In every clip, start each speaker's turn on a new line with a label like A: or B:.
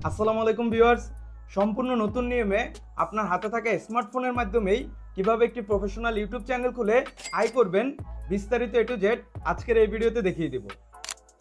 A: আসসালামু আলাইকুম ভিউয়ার্স। সম্পূর্ণ নতুন নিয়মে আপনার হাতে থাকা স্মার্টফোনের মাধ্যমেই কিভাবে একটি প্রফেশনাল ইউটিউব চ্যানেল খুলে আয় করবেন বিস্তারিত A to Z আজকের এই ভিডিওতে দেখিয়ে দেব।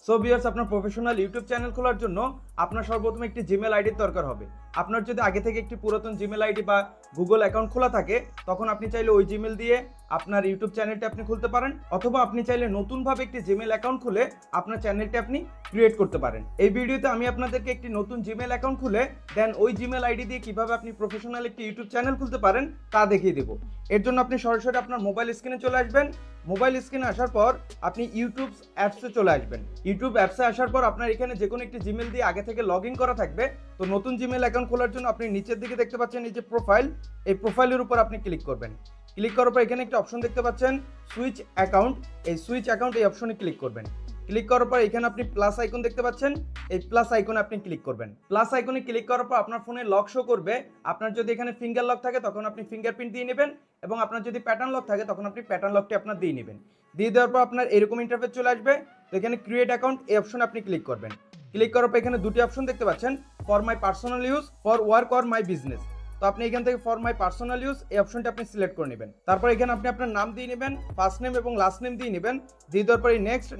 A: সো ভিউয়ার্স, আপনার প্রফেশনাল ইউটিউব চ্যানেল খোলার জন্য আপনার সর্বপ্রথম একটি জিমেল আইডির দরকার হবে। আপনার যদি আগে থেকে একটি পুরাতন জিমেল আইডি বা গুগল অ্যাকাউন্ট খোলা থাকে তখন আপনি চাইলে ওই জিমেল দিয়ে আপনার ইউটিউব চ্যানেলটি আপনি খুলতে পারেন, অথবা আপনি চাইলে নতুনভাবে একটি জিমেল অ্যাকাউন্ট খুলে আপনার চ্যানেলটি আপনি ক্রিয়েট করতে পারেন। এই ভিডিওতে আমি আপনাদেরকে একটি নতুন জিমেল অ্যাকাউন্ট খুলে দেন ওই জিমেল আইডি দিয়ে কিভাবে আপনি প্রফেশনাল একটি ইউটিউব চ্যানেল খুলতে পারেন তা দেখিয়ে দেবো। এর জন্য আপনি সরাসরি আপনার মোবাইল স্ক্রিনে চলে আসবেন। মোবাইল স্ক্রিনে আসার পর আপনি ইউটিউব অ্যাপসে চলে আসবেন। ইউটিউব অ্যাপসে আসার পর আপনার এখানে যে কোনো একটি জিমেল দিয়ে আগে থেকে লগ ইন করা থাকবে। তো নতুন জিমেল অ্যাকাউন্ট খোলার জন্য আপনি নিচের দিকে দেখতে পাচ্ছেন এই যে প্রোফাইল, এই প্রোফাইলের উপর আপনি ক্লিক করবেন। ক্লিক করার পর এখানে একটা অপশন দেখতে পাচ্ছেন সুইচ অ্যাকাউন্ট, এই সুইচ অ্যাকাউন্ট এই অপশনে ক্লিক করবেন। ক্লিক করার পর এখানে আপনি প্লাস আইকন দেখতে পাচ্ছেন, এই প্লাস আইকনে আপনি ক্লিক করবেন। প্লাস আইকনে ক্লিক করার পর আপনার ফোনে লক শো করবে। আপনার যদি এখানে ফিঙ্গার লক থাকে তখন আপনি ফিঙ্গারপ্রিন্ট দিয়ে নেবেন, এবং আপনার যদি প্যাটার্ন লক থাকে তখন আপনি প্যাটার্ন লকটি আপনার দিয়ে নেবেন। দিয়ে দেওয়ার পর আপনার এরকম ইন্টারফেস চলে আসবে। তো এখানে ক্রিয়েট অ্যাকাউন্ট এই অপশনে আপনি ক্লিক করবেন। ক্লিক করার পর এখানে দুটি অপশন দেখতে পাচ্ছেন, for my personal use, for work or my business. তো আপনি এখান থেকে ফর মাই পার্সোনাল ইউজ এই অপশনটা আপনি সিলেক্ট করে নেবেন। তারপর এখানে আপনি আপনার নাম দিয়ে নেবেন, ফার্স্ট নেম এবং লাস্ট নেম দিয়ে নেবেন। দিয়ে দেওয়ার পরে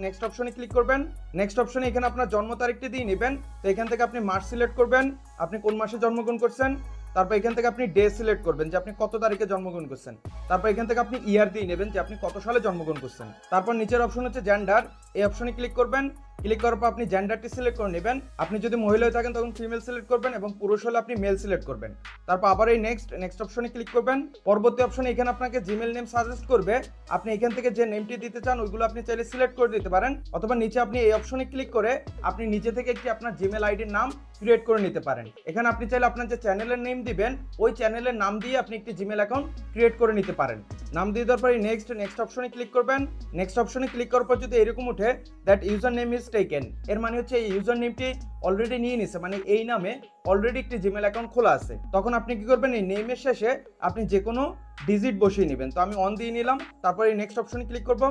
A: নেক্সট অপশনে ক্লিক করবেন। নেক্সট অপশনে এখানে আপনার জন্ম তারিখটি দিয়ে নেবেন। তো এখান থেকে আপনি মাস সিলেক্ট করবেন, আপনি কোন মাসে জন্মগ্রহণ করছেন। তারপর এখান থেকে আপনি ডে সিলেক্ট করবেন যে আপনি কত তারিখে জন্মগ্রহণ করছেন। তারপর এখান থেকে আপনি ইয়ার দিয়ে নেবেন যে আপনি কত সালে জন্মগ্রহণ করছেন। তারপর নিচের অপশন হচ্ছে জেন্ডার, এই অপশনে ক্লিক করবেন। ক্লিক করার পর আপনি জেন্ডারটি সিলেক্ট করে নেবেন। আপনি যদি মহিলা হয়ে থাকেন তখন ফিমেল সিলেক্ট করবেন, এবং পুরুষ হলে আপনি মেল সিলেক্ট করবেন। তারপর আবার এই নেক্সট অপশনে ক্লিক করবেন। পরবর্তী অপশনে এখানে আপনাকে জিমেল নেম সাজেস্ট করবে। আপনি এখান থেকে যে নেমটি দিতে চান ওইগুলো আপনি চাইলে সিলেক্ট করে দিতে পারেন, অথবা নিচে আপনি এই অপশনে ক্লিক করে আপনি নিজে থেকে একটি আপনার জিমেল আইডির নাম ক্রিয়েট করে নিতে পারেন। এখানে আপনি চাইলে আপনার যে চ্যানেলের নেম দিবেন ওই চ্যানেলের নাম দিয়ে আপনি একটি জিমেল অ্যাকাউন্ট ক্রিয়েট করে নিতে পারেন। নাম দিয়ে দেওয়ার পরে নেক্সট অপশনে ক্লিক করবেন। নেক্সট অপশনে ক্লিক করার পর যদি এরকম উঠে that user name is taken, এর মানে হচ্ছে এই ইউজার নেমটি অলরেডি নিয়ে নিছে, মানে এই নামে অলরেডি একটি জিমেল অ্যাকাউন্ট খোলা আছে। তখন আপনি কি করবেন, এই নেমের শেষে আপনি যে কোনো ডিজিট বসিয়ে নেবেন। তো আমি অন দিয়ে নিলাম। তারপর এই নেক্সট অপশনে ক্লিক করব।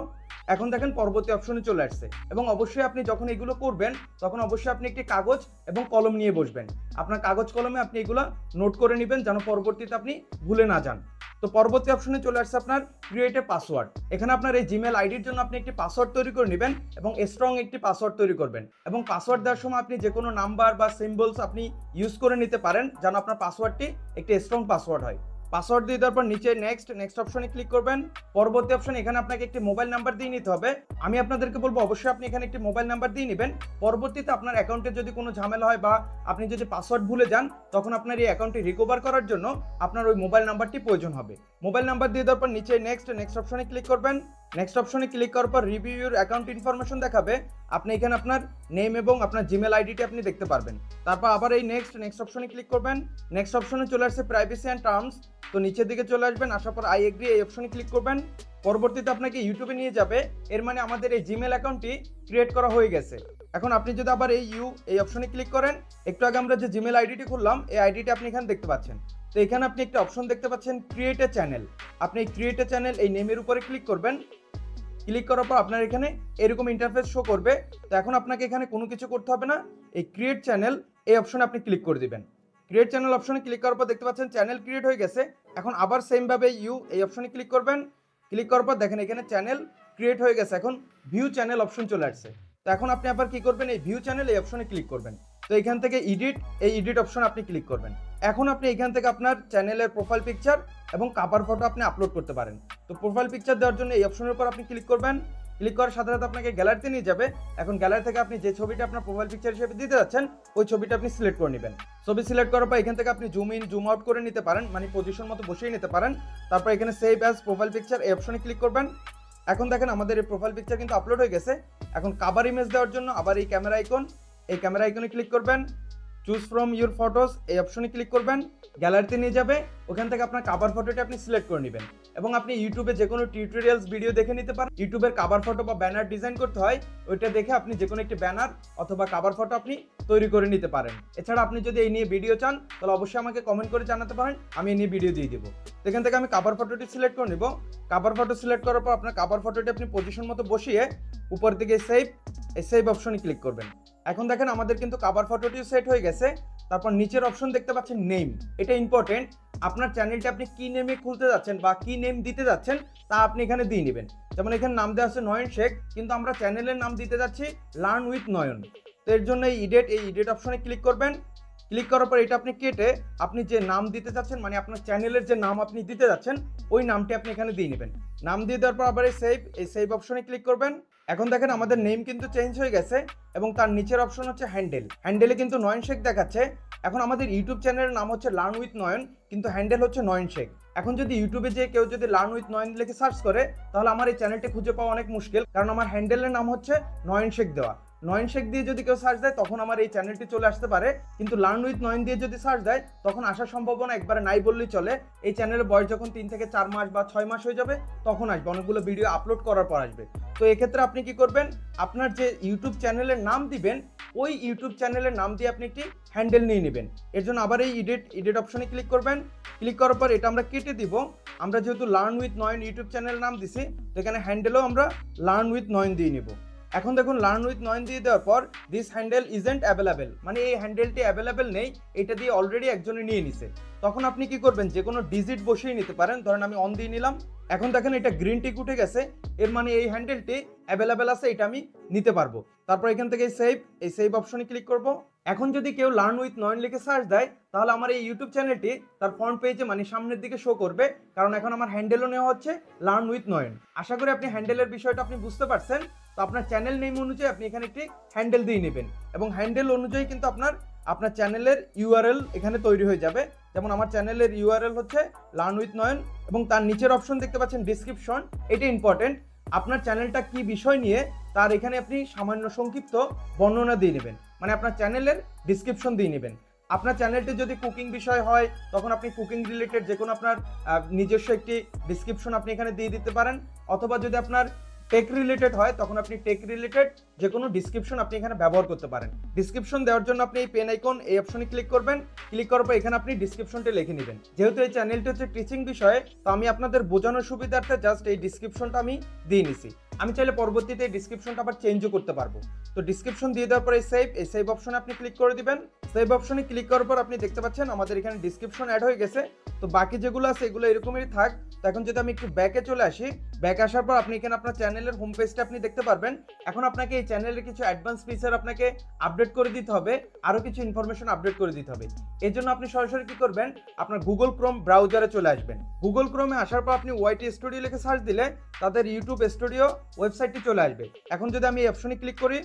A: এখন দেখেন পরবর্তী অপশনে চলে আসছে। এবং অবশ্যই আপনি যখন এগুলো করবেন তখন অবশ্যই আপনি একটি কাগজ এবং কলম নিয়ে বসবেন। আপনার কাগজ কলমে আপনি এগুলো নোট করে নেবেন যেন পরবর্তীতে আপনি ভুলে না যান। তো পরবর্তী অপশনে চলে আসছে আপনার ক্রিয়েট এ পাসওয়ার্ড। এখানে আপনার এই জিমেল আইডির জন্য আপনি একটি পাসওয়ার্ড তৈরি করে নেবেন, এবং স্ট্রং একটি পাসওয়ার্ড তৈরি করবেন। এবং পাসওয়ার্ড দেওয়ার সময় আপনি যে কোনো নাম্বার বা সিম্বলস আপনি ইউজ করে নিতে পারেন যেন আপনার পাসওয়ার্ডটি একটি স্ট্রং পাসওয়ার্ড হয়। পাসওয়ার্ড দিয়ে দেওয়ার পর নিচে নেক্সট অপশনে ক্লিক করবেন। পরবর্তী অপশন এখানে আপনাকে একটি মোবাইল নাম্বার দিয়ে নিতে হবে। আমি আপনাদেরকে বলবো অবশ্যই আপনি এখানে একটি মোবাইল নাম্বার দিয়ে নেবেন। পরবর্তীতে আপনার অ্যাকাউন্টে যদি কোনো ঝামেলা হয় বা আপনি যদি পাসওয়ার্ড ভুলে যান তখন আপনার এই অ্যাকাউন্টটি রিকভার করার জন্য আপনার ওই মোবাইল নাম্বারটি প্রয়োজন হবে। মোবাইল নাম্বার দিয়ে দেওয়ার পর নিচে নেক্সট অপশনে ক্লিক করবেন। নেক্সট অপশনে ক্লিক করার পর রিভিউ ইউর অ্যাকাউন্ট ইনফরমেশন দেখাবে। আপনি এখানে আপনার নেম এবং আপনার জিমেল আইডিটি আপনি দেখতে পারবেন। তারপর আবার এই নেক্সট অপশনে ক্লিক করবেন। নেক্সট অপশনে চলে আসছে প্রাইভেসি অ্যান্ড টার্মস। তো নিচের দিকে চলে আসবেন, আসার পর আই এগ্রি এই অপশনে ক্লিক করবেন। পরবর্তীতে আপনাকে ইউটিউবে নিয়ে যাবে, এর মানে আমাদের এই জিমেল অ্যাকাউন্টটি ক্রিয়েট করা হয়ে গেছে। এখন আপনি যদি আবার এই অপশনে ক্লিক করেন, একটু আগে আমরা যে জিমেল আইডিটি খুললাম এই আইডিটি আপনি এখানে দেখতে পাচ্ছেন। তো এখানে আপনি একটা অপশন দেখতে পাচ্ছেন ক্রিয়েট এ চ্যানেল। আপনি এই ক্রিয়েট এ চ্যানেল এই নেমের উপরে ক্লিক করবেন। ক্লিক করার পর আপনার এখানে এরকম ইন্টারফেস শো করবে। তো এখন আপনাকে এখানে কোনো কিছু করতে হবে না, এই ক্রিয়েট চ্যানেল এই অপশনে আপনি ক্লিক করে দিবেন। ক্রিয়েট চ্যানেল অপশনে ক্লিক করার পর দেখতে পাচ্ছেন চ্যানেল ক্রিয়েট হয়ে গেছে। এখন আবার সেমভাবে এই অপশনে ক্লিক করবেন। ক্লিক করার পর দেখেন এখানে চ্যানেল ক্রিয়েট হয়ে গেছে। এখন ভিউ চ্যানেল অপশন চলে আসছে। তো এখন আপনি আবার কি করবেন, এই ভিউ চ্যানেল এই অপশনে ক্লিক করবেন। তো এখান থেকে এডিট অপশন আপনি ক্লিক করবেন। এখন আপনি এখান থেকে আপনার চ্যানেলের প্রোফাইল পিকচার এবং কভার ফটো আপনি আপলোড করতে পারেন। তো প্রোফাইল পিকচার দেওয়ার জন্য এই অপশনের উপর আপনি ক্লিক করবেন। ক্লিক করার সাথে সাথে আপনাকে গ্যালারিতে নিয়ে যাবে। এখন গ্যালারি থেকে আপনি যে ছবিটা আপনার প্রোফাইল পিকচার হিসেবে দিতে যাচ্ছেন ওই ছবিটা আপনি সিলেক্ট করে নেবেন। ছবি সিলেক্ট করার পর এখান থেকে আপনি জুম ইন জুম আউট করে নিতে পারেন, মানে পজিশন মতো বসিয়ে নিতে পারেন। তারপর এখানে সেভ অ্যাজ প্রোফাইল পিকচার এই অপশনে ক্লিক করবেন। এখন দেখেন আমাদের এই প্রোফাইল পিকচার কিন্তু আপলোড হয়ে গেছে। এখন কভার ইমেজ দেওয়ার জন্য আবার এই ক্যামেরা আইকনে ক্লিক করবেন। চুজ ফ্রম ইউর ফটোস এই অপশনে ক্লিক করবেন। গ্যালারিতে নিয়ে যাবে, ওখান থেকে আপনার কভার ফটোটি আপনি সিলেক্ট করে নেবেন, এবং আপনি ইউটিউবে যে কোনো টিউটোরিয়ালস ভিডিও দেখে নিতে পারেন। ইউটিউবের কভার ফটো বা ব্যানার ডিজাইন করতে হয়, ওইটা দেখে আপনি যে কোনো একটি ব্যানার অথবা কভার ফটো আপনি তৈরি করে নিতে পারেন। এছাড়া আপনি যদি এই নিয়ে ভিডিও চান তাহলে অবশ্যই আমাকে কমেন্ট করে জানাতে পারেন, আমি এই নিয়ে ভিডিও দিয়ে দেবো। এখান থেকে আমি কভার ফটোটি সিলেক্ট করে নেব। কভার ফটো সিলেক্ট করার পর আপনার কভার ফটোটি আপনি পজিশন মতো বসিয়ে উপর দিকে সেভ অপশনে ক্লিক করবেন। এখন দেখেন আমাদের কিন্তু কভার ফটোটিও সেট হয়ে গেছে। তারপর নিচের অপশন দেখতে পাচ্ছেন নেম, এটা ইম্পর্টেন্ট। আপনার চ্যানেলটা আপনি কি নেমে খুলতে যাচ্ছেন বা কি নেম দিতে যাচ্ছেন তা আপনি এখানে দিয়ে নেবেন। যেমন এখানে নাম দেওয়া আছে নয়ন শেখ, কিন্তু আমরা চ্যানেলের নাম দিতে যাচ্ছি লার্ন উইথ নয়ন। তো এর জন্য এই ইডিট অপশনে ক্লিক করবেন। ক্লিক করার পর এটা আপনি কেটে আপনি যে নাম দিতে চাচ্ছেন, মানে আপনার চ্যানেলের যে নাম আপনি দিতে যাচ্ছেন ওই নামটি আপনি এখানে দিয়ে নেবেন। নাম দিয়ে দেওয়ার পর আবার এই সেভ অপশনে ক্লিক করবেন। এখন দেখেন আমাদের নেম কিন্তু চেঞ্জ হয়ে গেছে এবং তার নিচের অপশন হচ্ছে হ্যান্ডেলে কিন্তু নয়ন শেখ দেখাচ্ছে। এখন আমাদের ইউটিউব চ্যানেলের নাম হচ্ছে লার্ন উইথ নয়ন, কিন্তু হ্যান্ডেল হচ্ছে নয়ন শেখ। এখন যদি ইউটিউবে যে কেউ যদি লার্ন উইথ নয়ন লিখে সার্চ করে, তাহলে আমার এই চ্যানেলটি খুঁজে পাওয়া অনেক মুশকিল, কারণ আমার হ্যান্ডেলের নাম হচ্ছে নয়ন শেখ দেওয়া। নয়ন শেখ দিয়ে যদি কেউ সার্চ দেয় তখন আমার এই চ্যানেলটি চলে আসতে পারে, কিন্তু লার্ন উইথ নয়ন দিয়ে যদি সার্চ দেয় তখন আসার সম্ভাবনা একবারে নাই বললেই চলে। এই চ্যানেলের বয়স যখন 3 থেকে 4 মাস বা 6 মাস হয়ে যাবে তখন আসবে, অনেকগুলো ভিডিও আপলোড করার পর আসবে। তো এক্ষেত্রে আপনি কি করবেন, আপনার যে ইউটিউব চ্যানেলের নাম দিবেন ওই ইউটিউব চ্যানেলের নাম দিয়ে আপনি একটি হ্যান্ডেল নিয়ে নেবেন। এর জন্য আবার এই এডিট অপশনে ক্লিক করবেন। ক্লিক করার পর এটা আমরা কেটে দিব। আমরা যেহেতু লার্ন উইথ নয়ন ইউটিউব চ্যানেলের নাম দিছি, তো এখানে হ্যান্ডেলও আমরা লার্ন উইথ নয়ন দিয়ে নিব। এখন দেখুন লার্ন উইথ নয়ন দিয়ে দেওয়ার পর দিস হ্যান্ডেল ইজেন্ট অ্যাভেলেবেল, মানে এই হ্যান্ডেলটি অ্যাভেলেবেল নেই, এটা দিয়ে অলরেডি একজনে নিয়ে নিছে। তখন আপনি কি করবেন, যে কোনো ডিজিট বসিয়ে নিতে পারেন। ধরেন আমি অন দিয়ে নিলাম, এখন দেখেন এটা গ্রিন টিক উঠে গেছে, এর মানে এই হ্যান্ডেলটি অ্যাভেলেবেল আছে, এটা আমি নিতে পারবো। তারপর এখান থেকে এই সেভ অপশনে ক্লিক করব। এখন যদি কেউ লার্ন উইথ নয়ন লিখে সার্চ দেয়, তাহলে আমার এই ইউটিউব চ্যানেলটি তার ফ্রন্ট পেজে মানে সামনের দিকে শো করবে, কারণ এখন আমার হ্যান্ডেলও নেওয়া হচ্ছে লার্ন উইথ নয়ন। আশা করি আপনি হ্যান্ডেলের বিষয়টা আপনি বুঝতে পারছেন। তো আপনার চ্যানেল নেম অনুযায়ী আপনি এখানে একটি হ্যান্ডেল দিয়ে নেবেন এবং হ্যান্ডেল অনুযায়ী কিন্তু আপনার চ্যানেলের ইউআরএল এখানে তৈরি হয়ে যাবে। যেমন আমার চ্যানেলের ইউআরএল হচ্ছে লার্ন উইথ নয়ন এবং তার নিচের অপশন দেখতে পাচ্ছেন ডিসক্রিপশন, এটা ইম্পর্টেন্ট। আপনার চ্যানেলটা কি বিষয় নিয়ে তার এখানে আপনি সামান্য সংক্ষিপ্ত বর্ণনা দিয়ে নেবেন, মানে আপনার চ্যানেলের ডিসক্রিপশন দিয়ে নেবেন। আপনার চ্যানেলটি যদি কুকিং বিষয় হয় তখন আপনি কুকিং রিলেটেড যে কোনো আপনার নিজস্ব একটি ডিসক্রিপশন আপনি এখানে দিয়ে দিতে পারেন, অথবা যদি আপনার টেক রিলেটেড হয় তখন আপনি টেক রিলেটেড যে কোনো ডিসক্রিপশন আপনি এখানে ব্যবহার করতে পারেন। ডিসক্রিপশন দেওয়ার জন্য আপনি এই পেন আইকন এই অপশনে ক্লিক করবেন। ক্লিক করার পর এখানে আপনি ডিসক্রিপশনটা লিখে নেবেন। যেহেতু এই চ্যানেলটি হচ্ছে টিচিং বিষয়ে, তো আমি আপনাদের বোঝানোর সুবিধার্থে জাস্ট এই ডিসক্রিপশনটা আমি দিয়ে নিছি। আমি চাইলে পরবর্তীতে এই ডিসক্রিপশনটা আবার চেঞ্জও করতে পারবো। তো ডিসক্রিপশন দিয়ে দেওয়ার পর এই সেভ অপশনে আপনি ক্লিক করে দিবেন। সেভ অপশনে ক্লিক করার পর আপনি দেখতে পাচ্ছেন আমাদের এখানে ডিসক্রিপশন অ্যাড হয়ে গেছে। তো বাকি যেগুলো আছে এগুলো এরকমই থাক। তো এখন যদি আমি একটু ব্যাকে চলে আসি, ব্যাক আসার পর আপনি এখানে আপনার চ্যানেলের হোম পেজটা আপনি দেখতে পারবেন। এখন আপনাকে এই চ্যানেলের কিছু অ্যাডভান্স ফিচার আপনাকে আপডেট করে দিতে হবে, আরও কিছু ইনফরমেশন আপডেট করে দিতে হবে। এর জন্য আপনি সরাসরি কি করবেন, আপনার গুগল ক্রোম ব্রাউজারে চলে আসবেন। গুগল ক্রোমে আসার পর আপনি ওয়াইটি স্টুডিও লিখে সার্চ দিলে তাদের ইউটিউব স্টুডিও ওয়েবসাইটটি চলে আসবে। এখন যদি আমি এই অপশনে ক্লিক করি,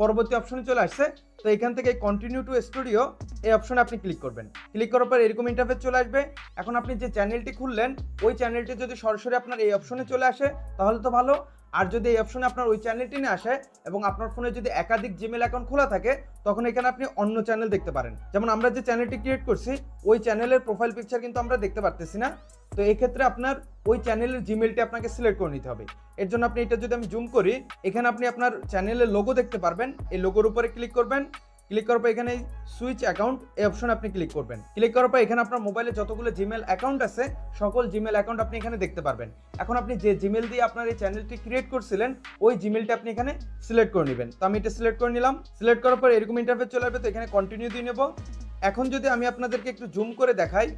A: পরবর্তী অপশনে চলে আসছে। তো এখান থেকে কন্টিনিউ টু স্টুডিও এই অপশনে আপনি ক্লিক করবেন। ক্লিক করার পর এরকম ইন্টারফেস চলে আসবে। এখন আপনি যে চ্যানেলটি খুললেন ওই চ্যানেলটি যদি সরাসরি আপনার এই অপশনে চলে আসে তাহলে তো ভালো, আর যদি এই অপশনে আপনার ওই চ্যানেলটি না আসে এবং আপনার ফোনে যদি একাধিক জিমেল অ্যাকাউন্ট খোলা থাকে তখন এখানে আপনি অন্য চ্যানেল দেখতে পারেন। যেমন আমরা যে চ্যানেলটি ক্রিয়েট করছি ওই চ্যানেলের প্রোফাইল পিকচার কিন্তু আমরা দেখতে পারতেছি না। তো এক্ষেত্রে আপনার ওই চ্যানেলের জিমেলটি আপনাকে সিলেক্ট করে নিতে হবে। এর জন্য আপনি এটা যদি আমি জুম করি, এখানে আপনি আপনার চ্যানেলের লোগো দেখতে পারবেন। এই লোগোর উপরে ক্লিক করবেন। ক্লিক করার পর এখানে সুইচ অ্যাকাউন্ট এই অপশনে আপনি ক্লিক করবেন। ক্লিক করার পর এখানে আপনার মোবাইলে যতগুলো জিমেল অ্যাকাউন্ট আছে সকল জিমেল অ্যাকাউন্ট আপনি এখানে দেখতে পারবেন। এখন আপনি যে জিমেল দিয়ে আপনার এই চ্যানেলটি ক্রিয়েট করছিলেন ওই জিমেলটা আপনি এখানে সিলেক্ট করে নেবেন। তো আমি এটা সিলেক্ট করে নিলাম। সিলেক্ট করার পর এরকম ইন্টারফেস চলে আসবে। তো এখানে কন্টিনিউ দিয়ে নেব। এখন যদি আমি আপনাদেরকে একটু জুম করে দেখাই,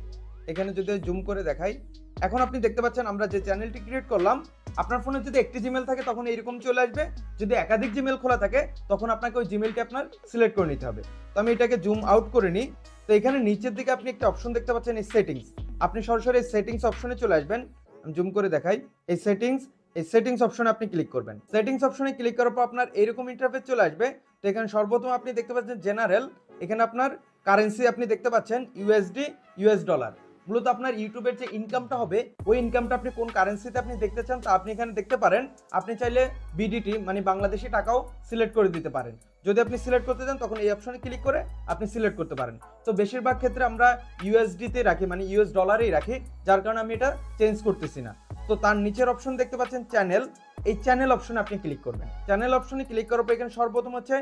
A: এখানে যদি জুম করে দেখাই, এখন আপনি দেখতে পাচ্ছেন আমরা যে চ্যানেলটি ক্রিয়েট করলাম, আপনার ফোনে যদি একটি জিমেল থাকে তখন এইরকম চলে আসবে, যদি একাধিক জিমেল খোলা থাকে তখন আপনাকে ওই জিমেলটি আপনার সিলেক্ট করে নিতে হবে। তো আমি এটাকে জুম আউট করে নিই। তো এখানে নিচের দিকে আপনি একটা অপশন দেখতে পাচ্ছেন এই সেটিংস, আপনি সরাসরি এই সেটিংস অপশনে চলে আসবেন। আমি জুম করে দেখাই, এই সেটিংস অপশনে আপনি ক্লিক করবেন। সেটিংস অপশনে ক্লিক করার পর আপনার এইরকম ইন্টারফেস চলে আসবে। তো এখানে সর্বপ্রথম আপনি দেখতে পাচ্ছেন জেনারেল, এখানে আপনার কারেন্সি আপনি দেখতে পাচ্ছেন ইউএসডি, ইউএস ডলার। মূলত আপনার ইউটিউবের যে ইনকামটা হবে ওই ইনকামটা আপনি কোন কারেন্সিতে আপনি দেখতে চান তা আপনি এখানে দেখতে পারেন। আপনি চাইলে বিডিটি মানে বাংলাদেশি টাকাও সিলেক্ট করে দিতে পারেন। যদি আপনি সিলেক্ট করতে চান তখন এই অপশনে ক্লিক করে আপনি সিলেক্ট করতে পারেন। তো বেশিরভাগ ক্ষেত্রে আমরা ইউএসডিতে রাখি, মানে ইউএস ডলারেই রাখি, যার কারণে আমি এটা চেঞ্জ করতেছি না। তো তার নিচের অপশন দেখতে পাচ্ছেন চ্যানেল, এই চ্যানেল অপশনে আপনি ক্লিক করবেন। চ্যানেল অপশনে ক্লিক করার পর এখানে সর্বপ্রথম হচ্ছে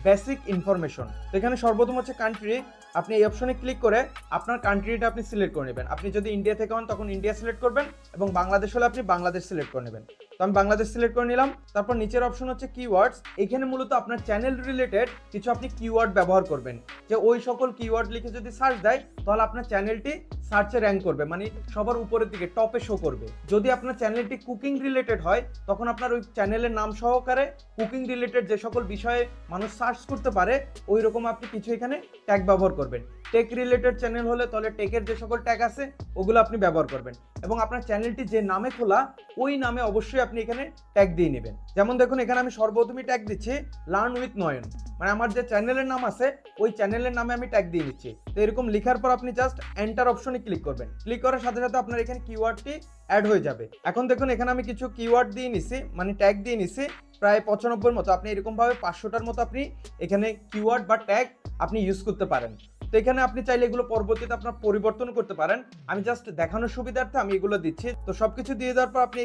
A: বেসিক ইনফরমেশন। তো এখানে সর্বপ্রথম হচ্ছে কান্ট্রি, আপনি এই অপশনে ক্লিক করে আপনার কান্ট্রিটা আপনি সিলেক্ট করে নেবেন। আপনি যদি ইন্ডিয়া থেকে হন তখন ইন্ডিয়া সিলেক্ট করবেন এবং বাংলাদেশ হলে আপনি বাংলাদেশ সিলেক্ট করে নেবেন। তো আমি বাংলাদেশ সিলেক্ট করে নিলাম। তারপর নিচের অপশন হচ্ছে কিওয়ার্ডস। এখানে মূলত আপনার চ্যানেল রিলেটেড কিছু আপনি কিওয়ার্ড ব্যবহার করবেন, যে ওই সকল কিওয়ার্ড লিখে যদি সার্চ দেয় তাহলে আপনার চ্যানেলটি সার্চে র্যাঙ্ক করবে, মানে সবার উপরের দিকে টপে শো করবে। যদি আপনার চ্যানেলটি কুকিং রিলেটেড হয় তখন আপনার ওই চ্যানেলের নাম সহকারে কুকিং রিলেটেড যে সকল বিষয়ে মানুষ সার্চ করতে পারে ওই রকম আপনি কিছু এখানে ট্যাগ ব্যবহার করবেন। টেক রিলেটেড চ্যানেল হলে তাহলে টেকের যে সকল ট্যাগ আছে ওগুলো আপনি ব্যবহার করবেন, এবং আপনার চ্যানেলটি যে নামে খোলা ওই নামে অবশ্যই আপনি এখানে ট্যাগ দিয়ে নেবেন। যেমন দেখুন এখানে আমি সর্বপ্রথমই ট্যাগ দিচ্ছি লার্ন উইথ নয়ন, মানে আমার যে চ্যানেলের নাম আছে ওই চ্যানেলের নামে আমি ট্যাগ দিয়ে নিচ্ছি। তো এরকম লেখার পর আপনি জাস্ট এন্টার অপশনে ক্লিক করবেন। ক্লিক করার সাথে সাথে আপনার এখানে কিওয়ার্ডটি অ্যাড হয়ে যাবে। এখন দেখুন এখানে আমি কিছু কিওয়ার্ড দিয়ে নিছি, মানে ট্যাগ দিয়ে নিছি প্রায় 95 মতো। আপনি এরকমভাবে 500টার মতো আপনি এখানে কিওয়ার্ড বা ট্যাগ আপনি ইউজ করতে পারেন। তো এখানে আপনি চাইলে এগুলো পরবর্তীতে আপনার পরিবর্তন করতে পারেন, আমি জাস্ট দেখানোর সুবিধার্থে আমি এগুলো দিচ্ছি। তো সবকিছু দিয়ে দেওয়ার পর আপনি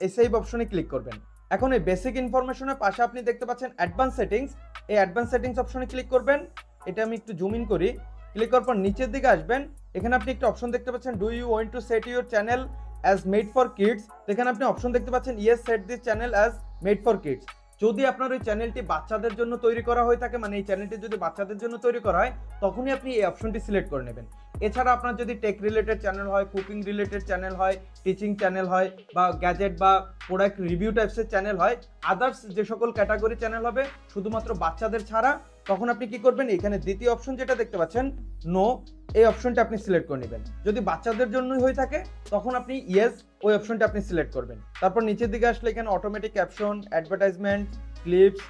A: এই সেভ অপশনে ক্লিক করবেন। এখন এই বেসিক ইনফরমেশনের পাশে আপনি দেখতে পাচ্ছেন অ্যাডভান্স সেটিংস, এই অ্যাডভান্স সেটিংস অপশনে ক্লিক করবেন। এটা আমি একটু জুম ইন করি। ক্লিক করার পর নিচের দিকে আসবেন, এখানে আপনি একটা অপশন দেখতে পাচ্ছেন do you want to set your channel as made for kids. এখানে আপনি অপশন দেখতে পাচ্ছেন yes set this channel as made for kids. যদি আপনার ওই চ্যানেলটি বাচ্চাদের জন্য তৈরি করা হয়ে থাকে, মানে এই চ্যানেলটি যদি বাচ্চাদের জন্য তৈরি করা হয় তখনই আপনি এই অপশনটি সিলেক্ট করে নেবেন। এছাড়া আপনার যদি টেক রিলেটেড চ্যানেল হয়, কুকিং রিলেটেড চ্যানেল হয়, টিচিং চ্যানেল হয়, বা গ্যাজেট বা প্রোডাক্ট রিভিউ টাইপসের চ্যানেল হয়, আদার্স যে সকল ক্যাটাগরি চ্যানেল হবে শুধুমাত্র বাচ্চাদের ছাড়া, তখন আপনি কি করবেন এখানে দ্বিতীয় অপশন যেটা দেখতে পাচ্ছেন নো, এই অপশনটা আপনি সিলেক্ট করে নেবেন। যদি বাচ্চাদের জন্যই হয়ে থাকে তখন আপনি ইয়েস ওই অপশনটা আপনি সিলেক্ট করবেন। তারপর নিচের দিকে আসলে এখানে automatic caption, advertisement, clips,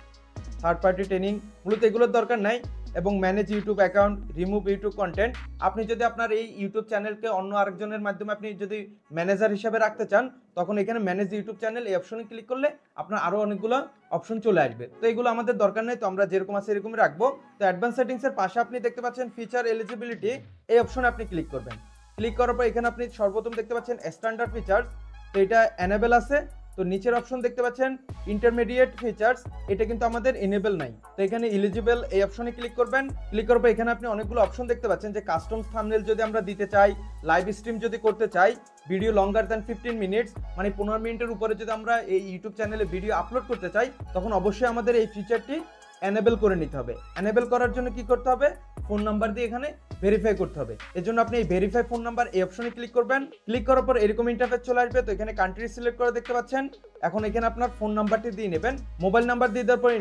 A: third party training, মূলত এগুলোর দরকার নাই, এবং manage YouTube account, remove YouTube content. আপনি যদি আপনার এই ইউটিউব চ্যানেলকে অন্য আরেকজনের মাধ্যমে আপনি যদি ম্যানেজার হিসেবে রাখতে চান তখন এখানে ম্যানেজ ইউটিউব চ্যানেল এই অপশনে ক্লিক করলে আপনার আরও অনেকগুলো অপশন চলে আসবে। তো এগুলো আমাদের দরকার নেই, তো আমরা যেরকম আছে এরকমই রাখবো। তো অ্যাডভান্স সেটিংসের পাশে আপনি দেখতে পাচ্ছেন ফিচার এলিজিবিলিটি, এই অপশনে আপনি ক্লিক করবেন। ক্লিক করার পর এখানে আপনি সর্বপ্রথম দেখতে পাচ্ছেন স্ট্যান্ডার্ড ফিচার্স, তো এটা এনেবল আছে। তো নিচের অপশন দেখতে পাচ্ছেন ইন্টারমিডিয়েট ফিচার্স, এটা কিন্তু আমাদের এনেবল নাই। তো এখানে এলিজিবল এই অপশনে ক্লিক করবেন। ক্লিক করার পর এখানে আপনি অনেকগুলো অপশন দেখতে পাচ্ছেন, যে কাস্টম থাম্বনেল যদি আমরা দিতে চাই, লাইভ স্ট্রিম যদি করতে চাই, ভিডিও লঙ্গার দ্যান 15 মিনিটস, মানে 15 মিনিটের উপরে যদি আমরা এই ইউটিউব চ্যানেলে ভিডিও আপলোড করতে চাই তখন অবশ্যই আমাদের এই ফিচারটি এনেবল করে নিতে হবে। এনেবল করার জন্য কি করতে হবে, ফোন নাম্বার দিয়ে এখানে ভেরিফাই করতে হবে। এর জন্য আপনি এই ভেরিফাই ফোন নাম্বার এই অপশনে ক্লিক করবেন। ক্লিক করার পর এরকম ইন্টারফেস চলে আসবে। তো এখানে কান্ট্রি সিলেক্ট করে দেখতে পাচ্ছেন। এখন এখানে আপনার ফোন নাম্বারটি দিয়ে নেবেন, মোবাইল নাম্বার দিয়ে দেওয়ার পরে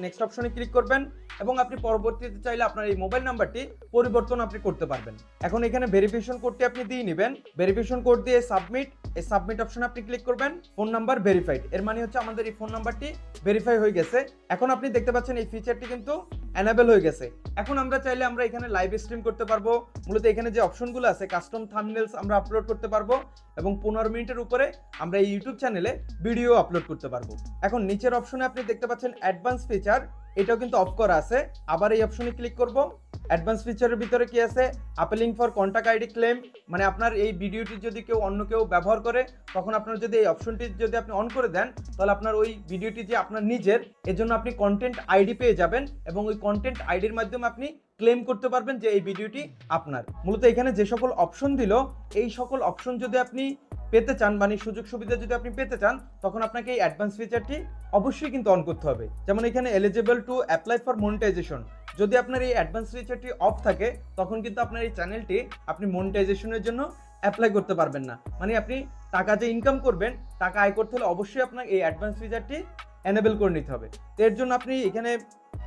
A: নেক্সট অপশনে ক্লিক করবেন, এবং আপনি পরবর্তীতে চাইলে আপনার এই মোবাইল নাম্বারটি পরিবর্তন আপনি করতে পারবেন। এখন এখানে ভেরিফিকেশন কোডটি আপনি দিয়ে নেবেন। ভেরিফিকেশন কোড দিয়ে এই সাবমিট অপশনে আপনি ক্লিক করবেন। ফোন নাম্বার ভেরিফাইড, এর মানে হচ্ছে আমাদের এই ফোন নাম্বারটি ভেরিফাই হয়ে গেছে। এখন আপনি দেখতে পাচ্ছেন এই ফিচারটি কিন্তু এনেবল হয়ে গেছে। এখন আমরা চাইলে আমরা এখানে লাইভ স্ট্রিম করতে পারবো। মূলত এখানে যে অপশনগুলো আছে কাস্টম থাম্বনেলস আমরা আপলোড করতে পারবো, এবং 15 মিনিটের উপরে আমরা এই ইউটিউব চ্যানেলে ভিডিও আপলোড করতে পারবো। এখন নিচের অপশনে আপনি দেখতে পাচ্ছেন অ্যাডভান্স ফিচার, এটাও কিন্তু অফ করা আছে। আবার এই অপশনে ক্লিক করব। অ্যাডভান্স ফিচারের ভিতরে কি আছে, আপেলিং ফর কন্টাক্ট আইডি ক্লেম, মানে আপনার এই ভিডিওটি যদি অন্য কেউ ব্যবহার করে তখন আপনার যদি এই অপশনটি যদি আপনি অন করে দেন তাহলে আপনার ওই ভিডিওটি যে আপনার নিজের, এর জন্য আপনি কন্টেন্ট আইডি পেয়ে যাবেন, এবং ওই কন্টেন্ট আইডির মাধ্যমে আপনি ক্লেম করতে পারবেন যে এই ভিডিওটি আপনার। মূলত এখানে যে সকল অপশন দিল এই সকল অপশন যদি আপনি পেতে চান, মানে সুযোগ সুবিধা যদি আপনি পেতে চান তখন আপনাকে এই অ্যাডভান্স ফিচারটি অবশ্যই কিন্তু অন করতে হবে। যেমন এখানে eligible to apply for monetisation, যদি আপনার এই অ্যাডভান্স ফিচারটি অফ থাকে তখন কিন্তু আপনার এই চ্যানেলটি আপনি মনিটাইজেশনের জন্য অ্যাপ্লাই করতে পারবেন না। মানে আপনি টাকা যে ইনকাম করবেন, টাকা আয় করতে হলে অবশ্যই আপনার এই অ্যাডভান্স ফিচারটি এনেবল করে নিতে হবে। তো এর জন্য আপনি এখানে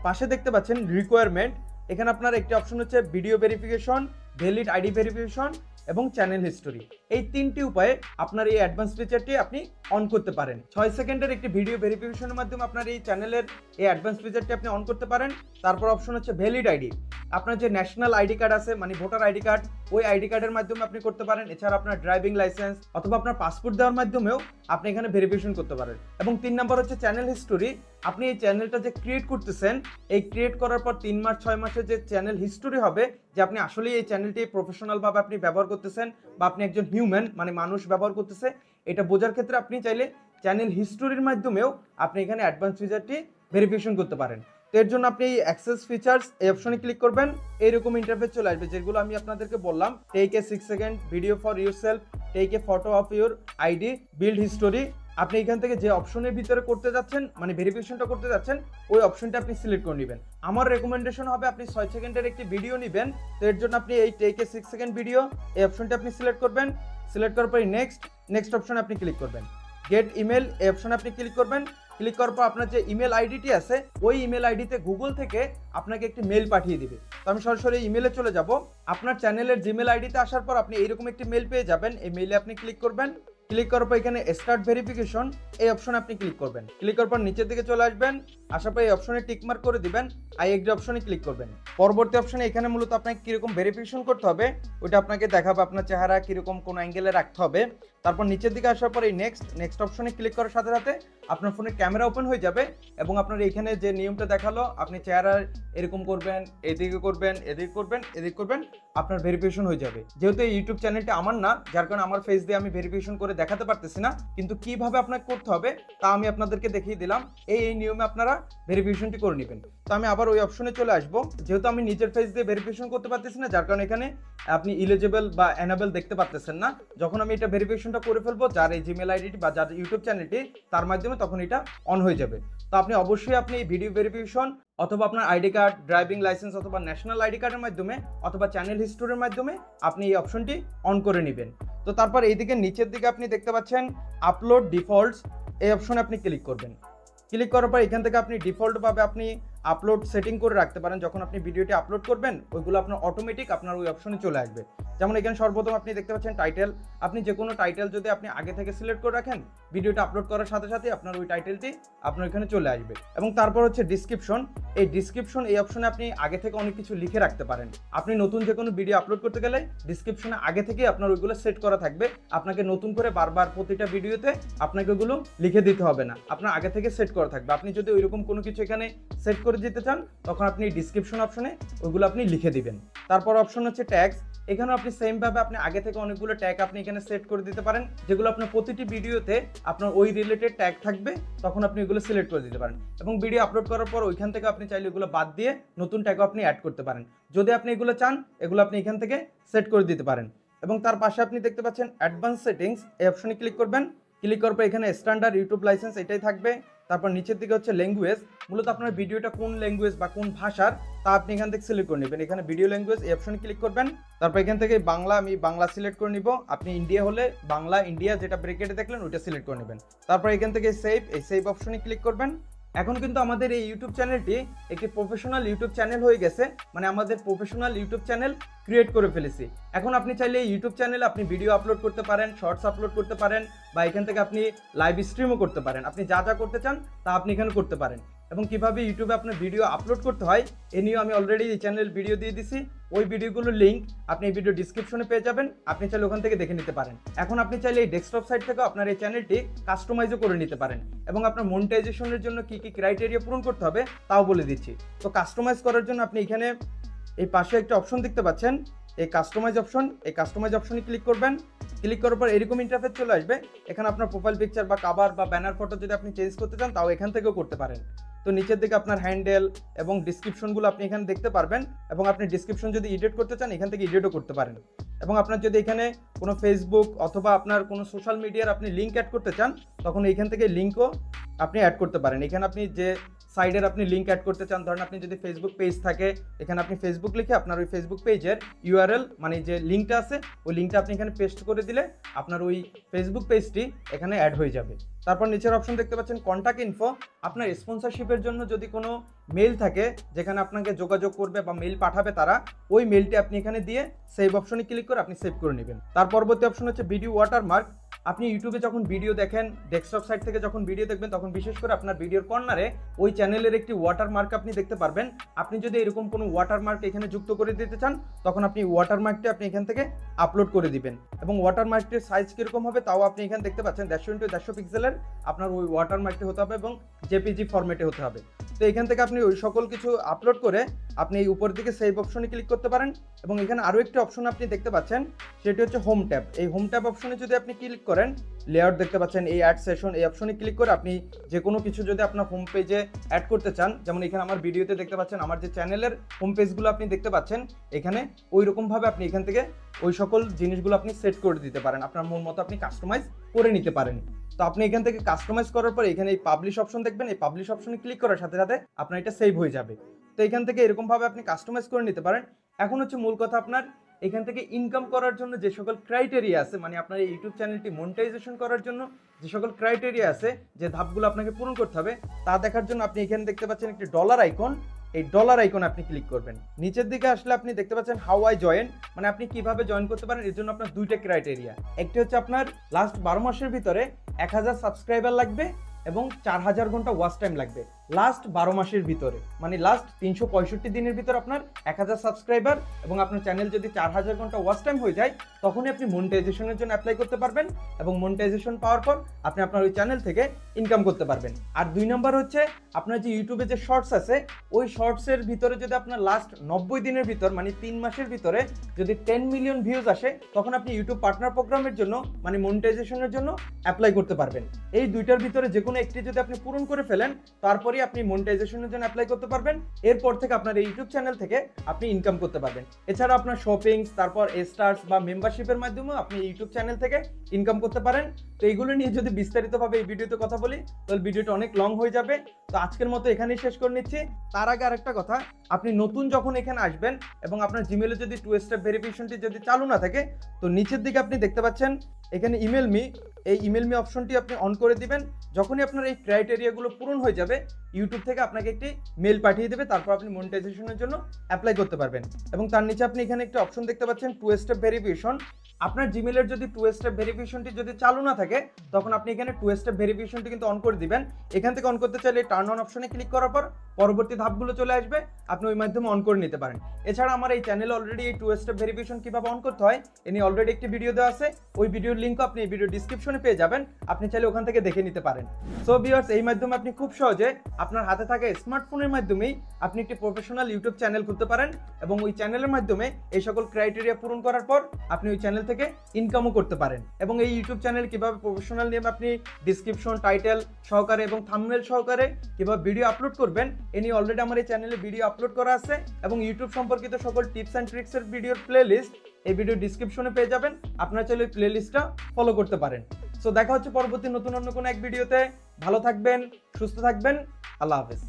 A: পাশে দেখতে পাচ্ছেন রিকোয়ারমেন্ট, এখানে আপনার একটি অপশন হচ্ছে video verification, valid ID verification এবং চ্যানেল হিস্টোরি। এই তিনটি উপায়ে আপনার এই অ্যাডভান্স ফিচারটি আপনি অন করতে পারেন। 6 সেকেন্ডের একটি ভিডিও ভেরিফিকেশনের মাধ্যমে আপনার এই চ্যানেলের এই অ্যাডভান্স ফিচারটি আপনি অন করতে পারেন। তারপর অপশন হচ্ছে ভ্যালিড আইডি, আপনার যে ন্যাশনাল আইডি কার্ড আছে, মানে ভোটার আইডি কার্ড, ওই আইডি কার্ডের মাধ্যমে আপনি করতে পারেন। এছাড়া আপনার ড্রাইভিং লাইসেন্স অথবা আপনার পাসপোর্ট দেওয়ার মাধ্যমেও আপনি এখানে ভেরিফিকেশন করতে পারেন। এবং 3 নম্বর হচ্ছে চ্যানেল হিস্টোরি, আপনি এই চ্যানেলটা যে ক্রিয়েট করতেছেন, এই ক্রিয়েট করার পর 3 মাস 6 মাসের যে চ্যানেল হিস্টোরি হবে, যে আপনি আসলে এই চ্যানেলটি প্রফেশনালভাবে আপনি ব্যবহার করতেছেন বা আপনি একজন হিউম্যান মানে মানুষ ব্যবহার করতেছে, এটা বোঝার ক্ষেত্রে আপনি চাইলে চ্যানেল হিস্টোরির মাধ্যমেও আপনি এখানে অ্যাডভান্স ফিচারটি ভেরিফিকেশন করতে পারেন। তো এর জন্য আপনি অ্যাক্সেস ফিচার্স এই অপশনে ক্লিক করবেন। এইরকম ইন্টারফেস চলে আসবে, যেগুলো আমি আপনাদেরকে বললাম, take a 6 second video for yourself, take a photo of your ID, build history, আপনি এখান থেকে যে অপশনের ভিতরে করতে যাচ্ছেন মানে ভেরিফিকেশনটা করতে যাচ্ছেন ওই অপশনটা আপনি সিলেক্ট করে নেবেন। আমার রেকমেন্ডেশন হবে আপনি 6 সেকেন্ডের একটি ভিডিও নেবেন, তো এর জন্য আপনি এই টেক এ 6 সেকেন্ড ভিডিও এই অপশনটা আপনি সিলেক্ট করবেন। সিলেক্ট করার পরে নেক্সট অপশনে আপনি ক্লিক করবেন। গেট ইমেল এই অপশনে আপনি ক্লিক করবেন। ক্লিক করার পর আপনার যে ইমেল আইডিটি আছে ওই ইমেল আইডিতে গুগল থেকে আপনাকে একটি মেল পাঠিয়ে দিবে। তো আমি সরাসরি ইমেলে চলে যাব। আপনার চ্যানেলের জিমেল আইডিতে আসার পর আপনি এইরকম একটি মেল পেয়ে যাবেন। এই মেইলে আপনি ক্লিক করবেন। ক্লিক করার পর এখানে স্টার্ট ভেরিফিকেশন এই অপশনে আপনি ক্লিক করবেন। ক্লিক করার পর নিচের দিকে চলে আসবেন, আসার পর এই অপশনে টিক মার্ক করে দিবেন, আই এগ্রি অপশনে ক্লিক করবেন। পরবর্তী অপশনে এখানে মূলত আপনাকে কিরকম ভেরিফিকেশন করতে হবে ওটা আপনাকে দেখাবে, আপনার চেহারা কিরকম কোন অ্যাঙ্গেলে রাখতে হবে। তারপর নিচের দিকে আসার পর এই নেক্সট অপশনে ক্লিক করার সাথে সাথে আপনার ফোনে ক্যামেরা ওপেন হয়ে যাবে এবং আপনার এখানে যে নিয়মটা দেখালো আপনি চেহারা এরকম করবেন, এদিকে করবেন, এদিকে করবেন, এদিকে করবেন, আপনার ভেরিফিকেশন হয়ে যাবে। যেহেতু এই ইউটিউব চ্যানেলটা আমার না, যার কারণে আমার ফেস দিয়ে আমি ভেরিফিকেশন করে দেখাতে পারতেছি না, কিন্তু কিভাবে আপনাকে করতে হবে তা আমি আপনাদেরকে দেখিয়ে দিলাম। এই নিয়মে আপনারা ভেরিফিকেশনটি করে নেবেন। তো আমি আবার ওই অপশনে চলে আসবো। যেহেতু আমি নিজের ফেস দিয়ে ভেরিফিকেশন করতে পারতেছি না, যার কারণে এখানে আপনি ইলিজিবল বা এনাবেল দেখতে পারতেছেন না। যখন আমি এটা ভেরিফিকেশনটা করে ফেলবো যার এই জিমেল আইডিটি বা যার ইউটিউব চ্যানেলটি তার মাধ্যমে, তখন এটা অন হয়ে যাবে। তো আপনি অবশ্যই আপনি ভিডিও ভেরিফিকেশন অথবা আপনার আইডি কার্ড, ড্রাইভিং লাইসেন্স অথবা ন্যাশনাল আইডি কার্ডের মাধ্যমে অথবা চ্যানেল হিস্টোরির মাধ্যমে আপনি এই অপশনটি অন করে নেবেন। তো তারপর এইদিকে নিচের দিকে আপনি দেখতে পাচ্ছেন আপলোড ডিফল্টস এই অপশনে আপনি ক্লিক করবেন। ক্লিক করার পর এখান থেকে আপনি ডিফল্টভাবে আপনি আপলোড সেটিং করে রাখতে পারেন। যখন আপনি ভিডিওটি আপলোড করবেন ওইগুলো আপনার অটোমেটিক আপনার ওই অপশনে চলে আসবে। যেমন এখানে সর্বপ্রথম আপনি দেখতে পাচ্ছেন টাইটেল। আপনি যে কোনো টাইটেল যদি আপনি আগে থেকে সিলেক্ট করে রাখেন, ভিডিওটা আপলোড করার সাথে সাথে আপনার ওই টাইটেলটি আপনার এখানে চলে আসবে। এবং তারপর হচ্ছে ডিসক্রিপশন। এই ডিসক্রিপশন এই অপশনে আপনি আগে থেকে অনেক কিছু লিখে রাখতে পারেন। আপনি নতুন যে কোনো ভিডিও আপলোড করতে গেলে ডিসক্রিপশনে আগে থেকে আপনার ওইগুলো সেট করা থাকবে। আপনাকে নতুন করে বারবার প্রতিটা ভিডিওতে আপনাকে ওগুলো লিখে দিতে হবে না, আপনার আগে থেকে সেট করা থাকবে। আপনি যদি ওইরকম কোনো কিছু এখানে সেট করে দিতে চান তখন আপনি ডিসক্রিপশন অপশনে ওইগুলো আপনি লিখে দিবেন। তারপর অপশন হচ্ছে ট্যাগস। এখানেও আপনি সেম ভাবে আপনি আগে থেকে অনেকগুলো ট্যাগ আপনি এখানে সেট করে দিতে পারেন, যেগুলো আপনার প্রতিটি ভিডিওতে আপনার ওই রিলেটেড ট্যাগ থাকবে, তখন আপনি এগুলো সিলেক্ট করে দিতে পারেন। এবং ভিডিও আপলোড করার পর ওইখান থেকে আপনি চাইলে এগুলো বাদ দিয়ে নতুন ট্যাগও আপনি অ্যাড করতে পারেন। যদি আপনি এগুলো চান এগুলো আপনি এখান থেকে সেট করে দিতে পারেন। এবং তার পাশে আপনি দেখতে পাচ্ছেন অ্যাডভান্স সেটিংস এই অপশনে ক্লিক করবেন। ক্লিক করার পর এখানে স্ট্যান্ডার্ড ইউটিউব লাইসেন্স এটাই থাকবে। তারপর নিচের দিকে হচ্ছে ল্যাঙ্গুয়েজ, মূলত আপনার ভিডিওটা কোন ল্যাঙ্গুয়েজ বা কোন ভাষার তা আপনি এখান থেকে সিলেক্ট করে নেবেন। এখানে ভিডিও ল্যাঙ্গুয়েজ এই অপশনে ক্লিক করবেন। তারপর এখান থেকে বাংলা, আমি বাংলা সিলেক্ট করে নিব। আপনি ইন্ডিয়া হলে বাংলা ইন্ডিয়া যেটা ব্রেকেটে দেখলেন ওইটা সিলেক্ট করে নেবেন। তারপর এখান থেকে সেভ অপশনে ক্লিক করবেন। এখন কিন্তু আমাদের এই ইউটিউব চ্যানেলটি একটি প্রফেশনাল ইউটিউব চ্যানেল হয়ে গেছে, মানে আমাদের প্রফেশনাল ইউটিউব চ্যানেল ক্রিয়েট করে ফেলেছি। এখন আপনি চাইলে এই ইউটিউব চ্যানেলে আপনি ভিডিও আপলোড করতে পারেন, শর্টস আপলোড করতে পারেন, বা এখান থেকে আপনি লাইভ স্ট্রিমও করতে পারেন। আপনি যা যা করতে চান তা আপনি এখানে করতে পারেন। এবং কিভাবে ইউটিউবে আপনার ভিডিও আপলোড করতে হয় এ নিয়েও আমি অলরেডি এই চ্যানেল ভিডিও দিয়ে দিছি। ওই ভিডিওগুলোর লিঙ্ক আপনি এই ভিডিও ডিসক্রিপশনে পেয়ে যাবেন, আপনি চাইলে ওখান থেকে দেখে নিতে পারেন। এখন আপনি চাইলে এই ডেস্কটপ সাইট থেকে আপনার এই চ্যানেলটি কাস্টমাইজও করে নিতে পারেন। এবং আপনার মনিটাইজেশনের জন্য কি কি ক্রাইটেরিয়া পূরণ করতে হবে তাও বলে দিচ্ছি। তো কাস্টমাইজ করার জন্য আপনি এখানে এই পাশে একটা অপশন দেখতে পাচ্ছেন, এই কাস্টমাইজ অপশনে ক্লিক করবেন। ক্লিক করার পর এরকম ইন্টারফেস চলে আসবে। এখানে আপনার প্রোফাইল পিকচার বা কভার বা ব্যানার ফটো যদি আপনি চেঞ্জ করতে চান তাও এখান থেকেও করতে পারেন। তো নিচের দিকে আপনার হ্যান্ডেল এবং ডিসক্রিপশনগুলো আপনি এখানে দেখতে পারবেন। এবং আপনি ডিসক্রিপশন যদি এডিট করতে চান এখান থেকে এডিটও করতে পারেন। এবং আপনার যদি এখানে কোনো ফেসবুক অথবা আপনার কোনো সোশ্যাল মিডিয়ার আপনি লিঙ্ক অ্যাড করতে চান তখন এইখান থেকে লিঙ্কও আপনি অ্যাড করতে পারেন। এখানে আপনি যে সাইডের আপনি লিঙ্ক অ্যাড করতে চান, ধরেন আপনি যদি ফেসবুক পেজ থাকে এখানে আপনি ফেসবুক লিখে আপনার ওই ফেসবুক পেজের ইউআরএল মানে যে লিঙ্কটা আছে ওই লিঙ্কটা আপনি এখানে পেস্ট করে দিলে আপনার ওই ফেসবুক পেজটি এখানে অ্যাড হয়ে যাবে। তারপর নিচের অপশন দেখতে পাচ্ছেন কন্ট্যাক্ট ইনফো। আপনার স্পন্সরশিপের জন্য যদি কোনো মেল থাকে যেখানে আপনাকে যোগাযোগ করবে বা মেল পাঠাবে তারা, ওই মেলটি আপনি এখানে দিয়ে সেভ অপশনে ক্লিক করে আপনি সেভ করে নেবেন। তার পরবর্তী অপশন হচ্ছে ভিডিও ওয়াটারমার্ক। আপনি ইউটিউবে যখন ভিডিও দেখেন, ডেস্কটপ সাইট থেকে যখন ভিডিও দেখবেন তখন বিশেষ করে আপনার ভিডিওর কর্নারে ওই চ্যানেলের একটি ওয়াটারমার্ক আপনি দেখতে পারবেন। আপনি যদি এরকম কোনো ওয়াটারমার্ক এখানে যুক্ত করে দিতে চান তখন আপনি ওয়াটারমার্কটি আপনি এখান থেকে আপলোড করে দিবেন। এবং ওয়াটারমার্কটির সাইজ কীরকম হবে তাও আপনি এখানে দেখতে পাচ্ছেন, 150x150 পিক্সেলের আপনার ওই ওয়াটারমার্কটি হতে হবে এবং জেপিজি ফরম্যাটে হতে হবে। তো এখান থেকে আপনি ওই সকল কিছু আপলোড করে আপনি এই উপর দিকে সেভ অপশনে ক্লিক করতে পারেন এবং এখানে আরও একটি অপশন আপনি দেখতে পাচ্ছেন, সেটি হচ্ছে হোম ট্যাব। এই হোম ট্যাব অপশনে যদি আপনি ক্লিক করেন, লেআউট দেখতে পাচ্ছেন, এই অ্যাড সেশন এই অপশনে ক্লিক করে আপনি যে কোনো কিছু যদি আপনার হোম পেজে অ্যাড করতে চান, যেমন এখানে আমার ভিডিওতে দেখতে পাচ্ছেন আমার যে চ্যানেলের হোম পেজগুলো আপনি দেখতে পাচ্ছেন, এখানে ওই রকমভাবে আপনি এখান থেকে ওই সকল জিনিসগুলো আপনি সেট করে দিতে পারেন, আপনার মন মতো আপনি কাস্টমাইজ করে নিতে পারেন। তো আপনি এখান থেকে কাস্টমাইজ করার পর এখানে এই পাবলিশ অপশন দেখবেন, এই পাবলিশ অপশনে ক্লিক করার সাথে সাথে আপনার এটা সেভ হয়ে যাবে। তো এখান থেকে এরকমভাবে আপনি কাস্টমাইজ করে নিতে পারেন। এখন হচ্ছে মূল কথা, আপনার এখান থেকে ইনকাম করার জন্য যে সকল ক্রাইটেরিয়া আছে, মানে আপনার এই ইউটিউব চ্যানেলটি মনিটাইজেশন করার জন্য যে সকল ক্রাইটেরিয়া আছে, যে ধাপগুলো আপনাকে পূরণ করতে হবে, তা দেখার জন্য আপনি এখানে দেখতে পাচ্ছেন একটি ডলার আইকন। এই ডলার আইকনে আপনি ক্লিক করবেন। নিচের দিকে আসলে আপনি দেখতে পাচ্ছেন হাউ আই জয়েন, মানে আপনি কিভাবে জয়েন করতে পারেন। এর জন্য আপনার দুইটা ক্রাইটেরিয়া, একটি হচ্ছে আপনার লাস্ট 12 মাসের ভিতরে 1000 সাবস্ক্রাইবার লাগবে এবং 4000 ঘন্টা ওয়াচ টাইম লাগবে। লাস্ট 12 মাসের ভিতরে, মানে লাস্ট 365 দিনের ভিতরে আপনার 1000 সাবস্ক্রাইবার এবং আপনার চ্যানেল যদি 4000 ঘন্টা ওয়াচ টাইম হয়ে যায়, তখনই আপনি মনিটাইজেশনের জন্য অ্যাপ্লাই করতে পারবেন এবং মনিটাইজেশন পাওয়ার পর আপনি আপনার ওই চ্যানেল থেকে ইনকাম করতে পারবেন। আর 2 নম্বর হচ্ছে আপনার যে ইউটিউবে যে শর্টস আছে, ওই শর্টসের ভিতরে যদি আপনার লাস্ট 90 দিনের ভিতর, মানে 3 মাসের ভিতরে যদি 10 মিলিয়ন ভিউজ আসে, তখন আপনি ইউটিউব পার্টনার প্রোগ্রামের জন্য, মানে মনিটাইজেশনের জন্য অ্যাপ্লাই করতে পারবেন। এই দুইটার ভিতরে যে কোনো একটি যদি আপনি পূরণ করে ফেলেন, তারপরেই আপনি মনিটাইজেশনের জন্য অ্যাপ্লাই করতে পারবেন। এরপর থেকে আপনার এই ইউটিউব চ্যানেল থেকে আপনি ইনকাম করতে পারবেন। এছাড়া আপনার শপিংস, তারপর স্টার্স বা মেম্বারশিপের মাধ্যমেও আপনি ইউটিউব চ্যানেল থেকে ইনকাম করতে পারেন। তো এইগুলো নিয়ে যদি বিস্তারিতভাবে এই ভিডিওতে কথা বলি, তাহলে ভিডিওটা অনেক লং হয়ে যাবে। তো আজকের মতো এখানেই শেষ করে নিচ্ছি। তার আগে আরেকটা কথা, আপনি নতুন যখন এখানে আসবেন এবং আপনার জিমেলে যদি 2 স্টেপ ভেরিফিকেশনটি যদি চালু না থাকে, তো নিচের দিকে আপনি দেখতে পাচ্ছেন এখানে ইমেল মি, এই ইমেল মি অপশনটি আপনি অন করে দিবেন। যখনই আপনার এই ক্রাইটেরিয়াগুলো পূরণ হয়ে যাবে, ইউটিউব থেকে আপনাকে একটি মেল পাঠিয়ে দেবে, তারপর আপনি মনিটাইজেশনের জন্য অ্যাপ্লাই করতে পারবেন। এবং তার নিচে আপনি এখানে একটা অপশন দেখতে পাচ্ছেন 2 স্টেপ ভেরিফিকেশন। আপনার জিমেলের যদি 2 স্টেপ ভেরিফিকেশনটি যদি চালু না থাকে, তখন আপনি এখানে 2 স্টেপ ভেরিফিকেশনটি কিন্তু অন করে দিবেন। এখান থেকে অন করতে চাইলে টার্ন অন অপশনে ক্লিক করার পর পরবর্তী ধাপগুলো চলে আসবে, আপনি ওই মাধ্যমে অন করে নিতে পারেন। এছাড়া আমার এই চ্যানেলে অলরেডি এই 2 স্টেপ ভেরিফিকেশন কিভাবে অন করতে হয় এ নিয়ে অলরেডি একটি ভিডিও দেওয়া আছে, ওই ভিডিওর লিঙ্কও আপনি এই ভিডিও ডিসক্রিপশনে পেয়ে যাবেন, আপনি চাইলে ওখান থেকে দেখে নিতে পারেন। সো ভিউয়ার্স, এই মাধ্যমে আপনি খুব সহজে আপনার হাতে থাকা স্মার্টফোনের মাধ্যমেই আপনি একটি প্রফেশনাল ইউটিউব চ্যানেল খুলতে পারেন এবং ওই চ্যানেলের মাধ্যমে এই সকল ক্রাইটেরিয়া পূরণ করার পর আপনি ওই চ্যানেল থেকে ইনকামও করতে পারেন। এবং এই ইউটিউব চ্যানেল কিভাবে প্রফেশনাল নেম আপনি ডিসক্রিপশন, টাইটেল সহকারে এবং থাম্বনেল সহকারে কিভাবে ভিডিও আপলোড করবেন, এ নিয়ে অলরেডি আমার এই চ্যানেলে ভিডিও আপলোড করা আছে এবং ইউটিউব সম্পর্কিত সকল টিপস অ্যান্ড ট্রিক্সের ভিডিওর প্লেলিস্ট এই ভিডিও ডিসক্রিপশনে পেয়ে যাবেন, আপনারা চাইলে প্লেলিস্টটা ফলো করতে পারেন। সো দেখা হচ্ছে পরবর্তী নতুন অন্য কোনো এক ভিডিওতে। ভালো থাকবেন, সুস্থ থাকবেন, আল্লাহ হাফেজ।